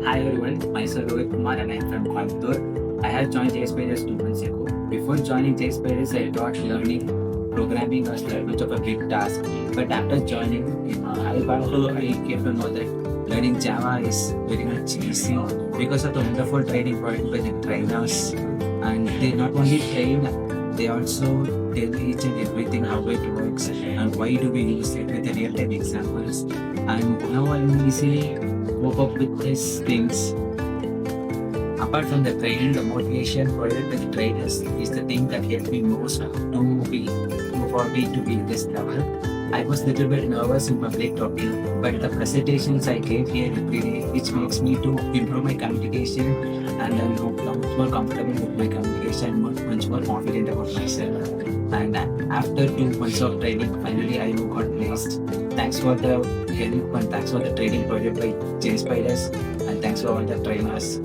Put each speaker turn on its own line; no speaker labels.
Hi everyone, myself Lohithkumar and I am from Coimbatore. I have joined JSpiders 2 months ago. Before joining JSpiders, I thought learning programming was very much of a big task. But after joining, I came to know that learning Java is very much easy because of the wonderful training provided by the trainers. And they not only train, they also tell each and everything how it works and why do we use it with the real-time examples. And now I'm easily cope up with these things. Apart from the training, the motivation provided by the trainers is the thing that helped me most for me to be this level. I was a little bit nervous in public talking, but the presentations I gave here every day, which makes me to improve my communication, and I'm much more comfortable with my communication, much more confident about myself. And after 2 months of training, finally I got placed. Thanks for the help and thanks for the training project by JSpiders and thanks for all the trainers.